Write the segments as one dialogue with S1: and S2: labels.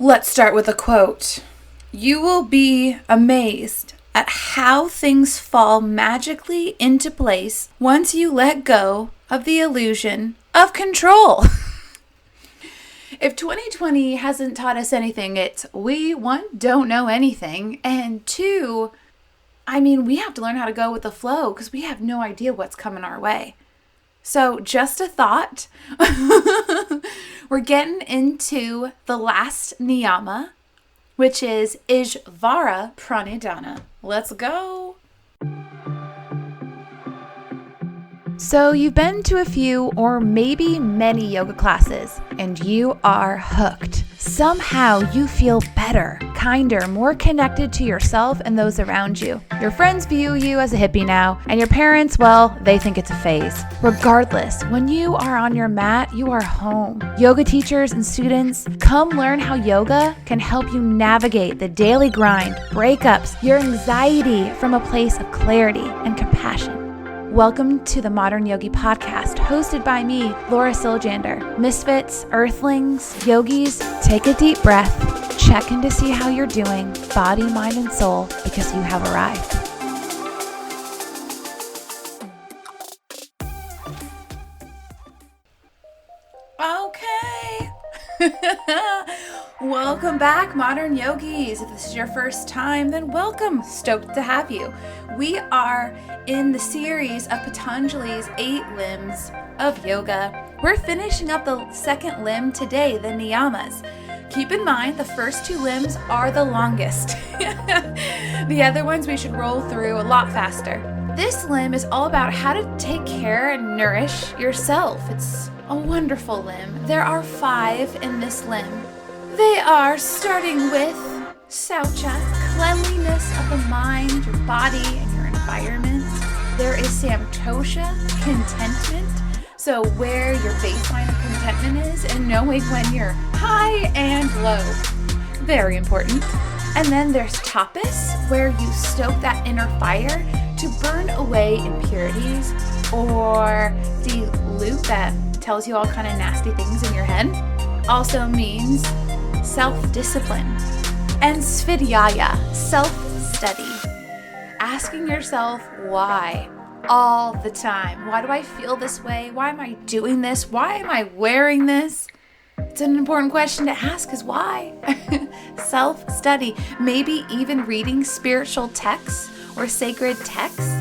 S1: Let's start with a quote. You will be amazed at how things fall magically into place once you let go of the illusion of control. If 2020 hasn't taught us anything, it's we, one, don't know anything, and two, we have to learn how to go with the flow because we have no idea what's coming our way. So just a thought, we're getting into the last Niyama, which is Ishvara Pranidhana. Let's go. So you've been to a few or maybe many yoga classes and you are hooked. Somehow you feel better, kinder, more connected to yourself and those around you. Your friends view you as a hippie now, and your parents, well, they think it's a phase. Regardless, when you are on your mat, you are home. Yoga teachers and students, come learn how yoga can help you navigate the daily grind, breakups, your anxiety from a place of clarity and compassion. Welcome to the Modern Yogi podcast, hosted by me, Laura Siljander. Misfits, earthlings, yogis, take a deep breath, check in to see how you're doing, body, mind, and soul, because you have arrived. Okay. Welcome back, Modern Yogis. If this is your first time, then welcome. Stoked to have you. We are in the series of Patanjali's 8 limbs of yoga. We're finishing up the second limb today, the Niyamas. Keep in mind, the first 2 limbs are the longest. The other ones we should roll through a lot faster. This limb is all about how to take care and nourish yourself. It's a wonderful limb. There are 5 in this limb. They are starting with Saucha, cleanliness of the mind, your body, and your environment. There is Samtosha, contentment. So where your baseline of contentment is and knowing when you're high and low. Very important. And then there's Tapas, where you stoke that inner fire to burn away impurities or dilute that tells you all kind of nasty things in your head. Also means self-discipline. And Svidhyaya, self-study. Asking yourself why all the time. Why do I feel this way? Why am I doing this? Why am I wearing this? It's an important question to ask is why? Self-study. Maybe even reading spiritual texts or sacred texts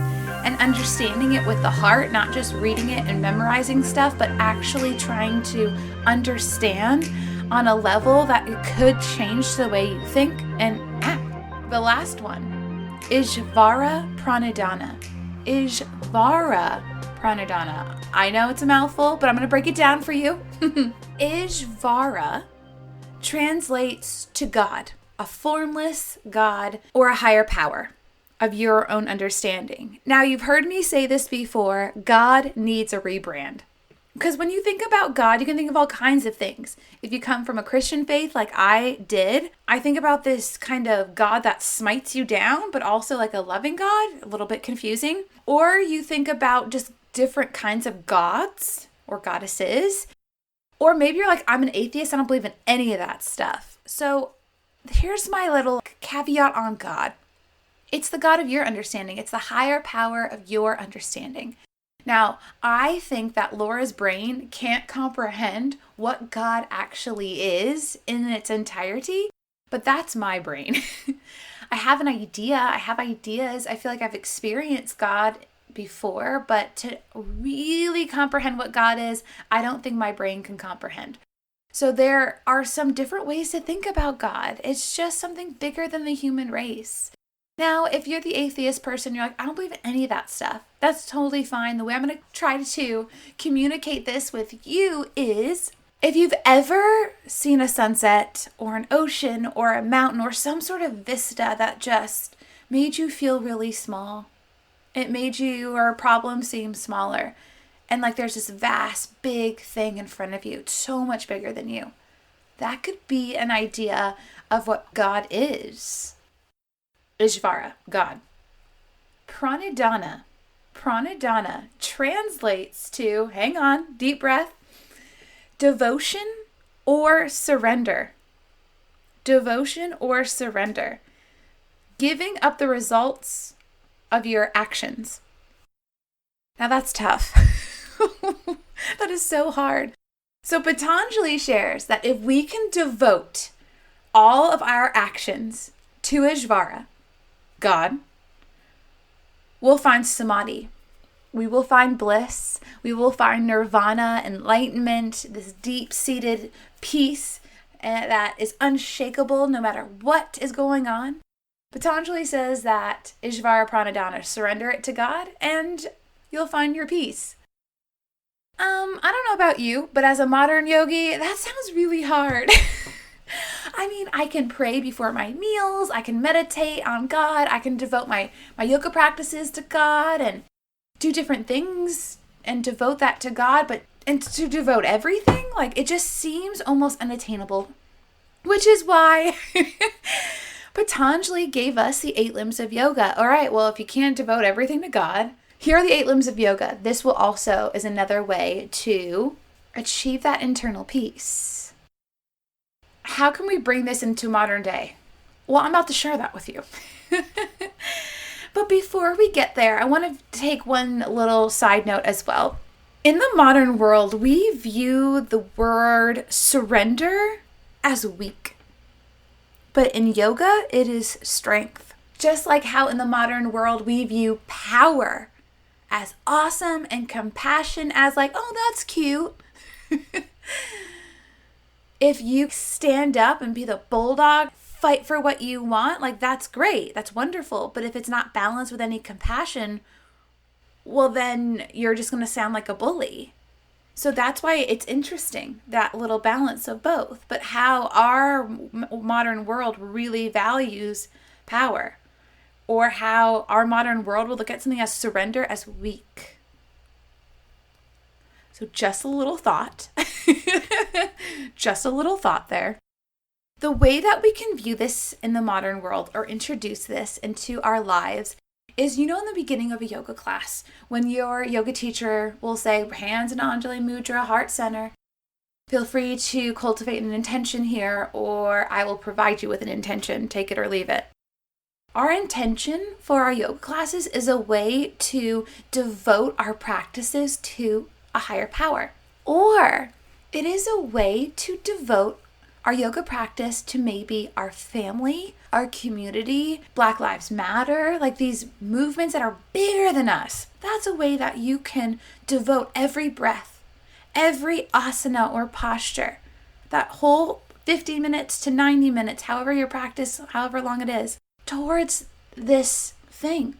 S1: and understanding it with the heart, not just reading it and memorizing stuff, but actually trying to understand on a level that it could change the way you think and act. The last one, Ishvara Pranidhana. Ishvara Pranidhana. I know it's a mouthful, but I'm going to break it down for you. Ishvara translates to God, a formless God or a higher power of your own understanding. Now, you've heard me say this before, God needs a rebrand. Because when you think about God, you can think of all kinds of things. If you come from a Christian faith like I did, I think about this kind of God that smites you down, but also like a loving God, a little bit confusing. Or you think about just different kinds of gods or goddesses. Or maybe you're like, I'm an atheist, I don't believe in any of that stuff. So here's my little caveat on God. It's the God of your understanding. It's the higher power of your understanding. Now, I think that Laura's brain can't comprehend what God actually is in its entirety, but that's my brain. I have an idea. I have ideas. I feel like I've experienced God before, but to really comprehend what God is, I don't think my brain can comprehend. So there are some different ways to think about God. It's just something bigger than the human race. Now, if you're the atheist person, you're like, I don't believe in any of that stuff. That's totally fine. The way I'm going to try to communicate this with you is, if you've ever seen a sunset or an ocean or a mountain or some sort of vista that just made you feel really small, it made your problem seem smaller. And like there's this vast, big thing in front of you. It's so much bigger than you. That could be an idea of what God is. Ishvara, God. Pranidhana. Pranidhana translates to, hang on, deep breath, devotion or surrender. devotion or surrender. Giving up the results of your actions. Now that's tough. That is so hard. So Patanjali shares that if we can devote all of our actions to Ishvara, God, we'll find samadhi. We will find bliss. We will find nirvana, enlightenment, this deep-seated peace that is unshakable no matter what is going on. Patanjali says that Ishvara Pranidhana, surrender it to God and you'll find your peace. I don't know about you, but as a modern yogi, that sounds really hard. I mean, I can pray before my meals, I can meditate on God, I can devote my yoga practices to God and do different things and devote that to God, and to devote everything, like it just seems almost unattainable, which is why Patanjali gave us the 8 limbs of yoga. All right, well, if you can't devote everything to God, here are the 8 limbs of yoga. This will also is another way to achieve that internal peace. How can we bring this into modern day? Well, I'm about to share that with you. But before we get there, I want to take one little side note as well. In the modern world, we view the word surrender as weak. But in yoga, it is strength. Just like how in the modern world, we view power as awesome and compassion as like, oh, that's cute. If you stand up and be the bulldog, fight for what you want, like that's great, that's wonderful. But if it's not balanced with any compassion, well, then you're just going to sound like a bully. So that's why it's interesting, that little balance of both, but how our modern world really values power, or how our modern world will look at something as surrender as weak. So just a little thought, just a little thought there. The way that we can view this in the modern world or introduce this into our lives is, in the beginning of a yoga class, when your yoga teacher will say, hands in Anjali Mudra, heart center, feel free to cultivate an intention here, or I will provide you with an intention, take it or leave it. Our intention for our yoga classes is a way to devote our practices to a higher power. Or it is a way to devote our yoga practice to maybe our family, our community, Black Lives Matter, like these movements that are bigger than us. That's a way that you can devote every breath, every asana or posture, that whole 50 minutes to 90 minutes, however your practice, however long it is, towards this thing.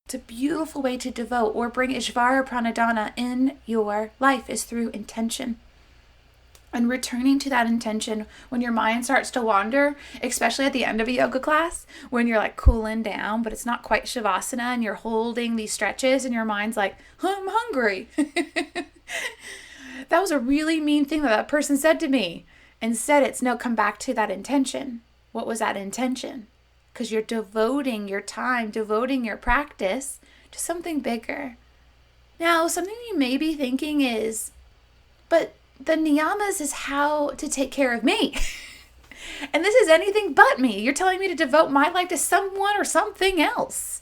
S1: It's a beautiful way to devote or bring Ishvara Pranidhana in your life is through intention. And returning to that intention when your mind starts to wander, especially at the end of a yoga class, when you're like cooling down, but it's not quite Shavasana and you're holding these stretches and your mind's like, I'm hungry. That was a really mean thing that person said to me. Instead, it's no, come back to that intention. What was that intention? Because you're devoting your time, devoting your practice to something bigger. Now, something you may be thinking is, but the niyamas is how to take care of me. And this is anything but me. You're telling me to devote my life to someone or something else.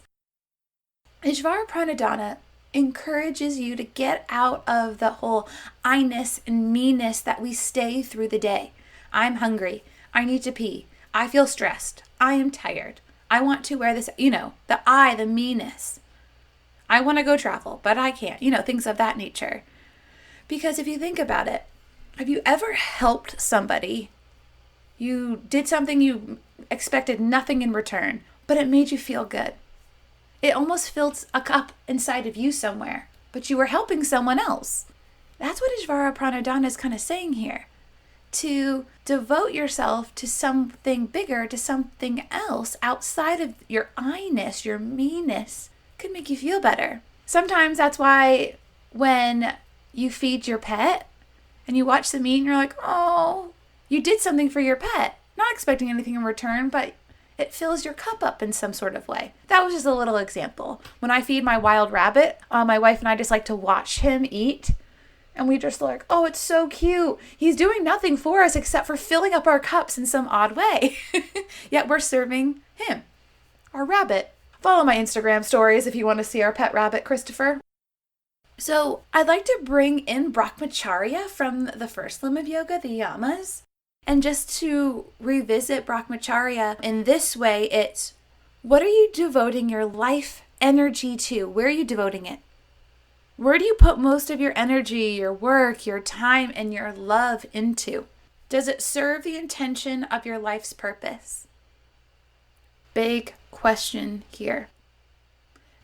S1: Ishvara Pranidhana encourages you to get out of the whole I-ness and me-ness that we stay through the day. I'm hungry. I need to pee. I feel stressed. I am tired. I want to wear this, the I, the me-ness. I want to go travel, but I can't, things of that nature. Because if you think about it, have you ever helped somebody? You did something you expected nothing in return, but it made you feel good. It almost filled a cup inside of you somewhere, but you were helping someone else. That's what Ishvara Pranidhana is kind of saying here. To devote yourself to something bigger, to something else outside of your I-ness, your me-ness, could make you feel better. Sometimes that's why when you feed your pet and you watch them eat and you're like, oh, you did something for your pet, not expecting anything in return, but it fills your cup up in some sort of way. That was just a little example. When I feed my wild rabbit, my wife and I just like to watch him eat And we just like, oh, it's so cute. He's doing nothing for us except for filling up our cups in some odd way. Yet we're serving him, our rabbit. Follow my Instagram stories if you want to see our pet rabbit, Christopher. So I'd like to bring in Brahmacharya from the first limb of yoga, the yamas. And just to revisit Brahmacharya in this way, it's what are you devoting your life energy to? Where are you devoting it? Where do you put most of your energy, your work, your time, and your love into? Does it serve the intention of your life's purpose? Big question here.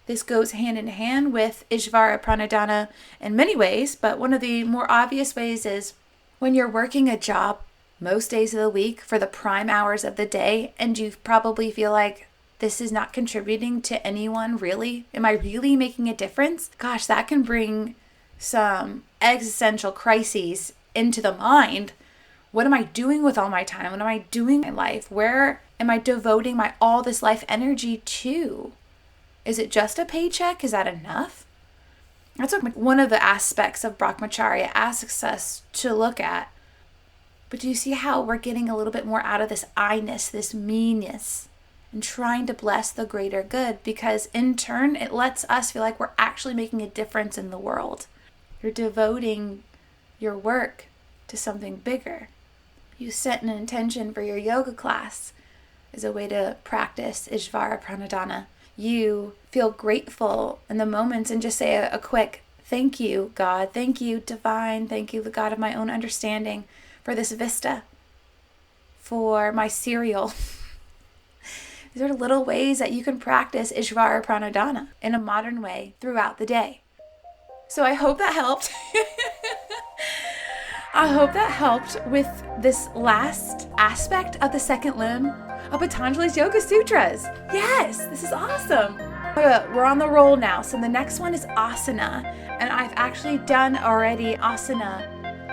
S1: This goes hand in hand with Ishvara Pranidhana in many ways, but one of the more obvious ways is when you're working a job most days of the week for the prime hours of the day, and you probably feel like this is not contributing to anyone really. Am I really making a difference? Gosh, that can bring some existential crises into the mind. What am I doing with all my time? What am I doing in my life? Where am I devoting all this life energy to? Is it just a paycheck? Is that enough? That's what one of the aspects of Brahmacharya asks us to look at. But do you see how we're getting a little bit more out of this I-ness, this me-ness, and trying to bless the greater good? Because in turn, it lets us feel like we're actually making a difference in the world. You're devoting your work to something bigger. You set an intention for your yoga class as a way to practice Ishvara Pranidhana. You feel grateful in the moments and just say a quick, thank you, God. Thank you, divine. Thank you, the God of my own understanding, for this vista, for my cereal. These are little ways that you can practice Ishvara Pranidhana in a modern way throughout the day. So I hope that helped. I hope that helped with this last aspect of the second limb of Patanjali's Yoga Sutras. Yes, this is awesome. We're on the roll now. So the next one is asana. And I've actually done already asana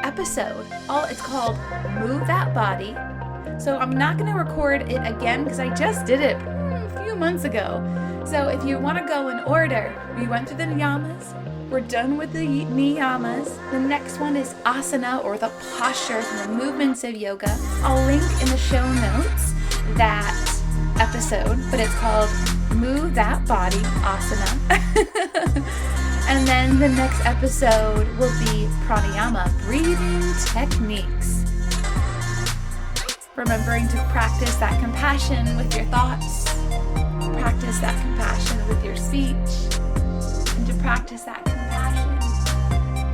S1: episode. It's called Move That Body. So I'm not going to record it again because I just did it a few months ago. So if you want to go in order, we went through the niyamas. We're done with the niyamas. The next one is asana, or the postures and the movements of yoga. I'll link in the show notes that episode, but it's called Move That Body Asana. And then the next episode will be pranayama, breathing techniques. Remembering to practice that compassion with your thoughts, practice that compassion with your speech, and to practice that compassion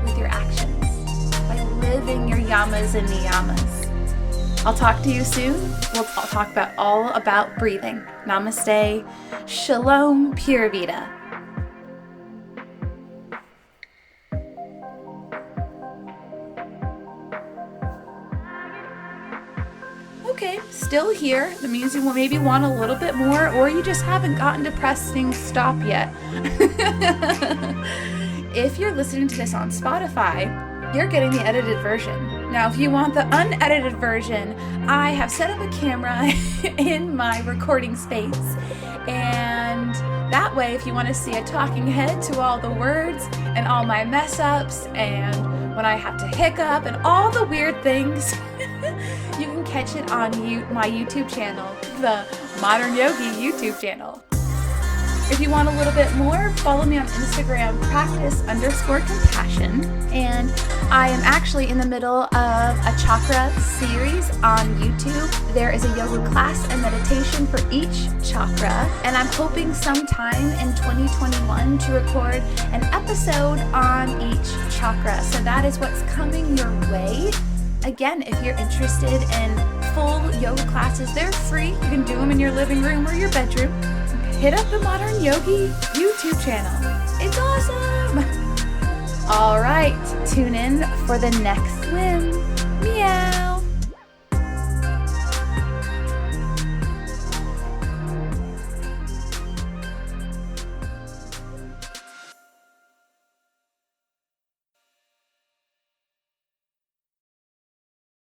S1: with your actions by living your yamas and niyamas. I'll talk to you soon. I'll talk all about breathing. Namaste. Shalom. Pure Vida. Okay, still here. That means you will maybe want a little bit more, or you just haven't gotten to pressing stop yet. If you're listening to this on Spotify, you're getting the edited version. Now, if you want the unedited version, I have set up a camera in my recording space. And that way, if you want to see a talking head to all the words and all my mess ups and when I have to hiccup and all the weird things, you can catch it on my YouTube channel, the Modern Yogi YouTube channel. If you want a little bit more, follow me on Instagram, practice_compassion. And I am actually in the middle of a chakra series on YouTube. There is a yoga class and meditation for each chakra. And I'm hoping sometime in 2021 to record an episode on each chakra. So that is what's coming your way. Again, if you're interested in full yoga classes, they're free. You can do them in your living room or your bedroom. Hit up the Modern Yogi YouTube channel. It's awesome! All right, tune in for the next swim. Meow!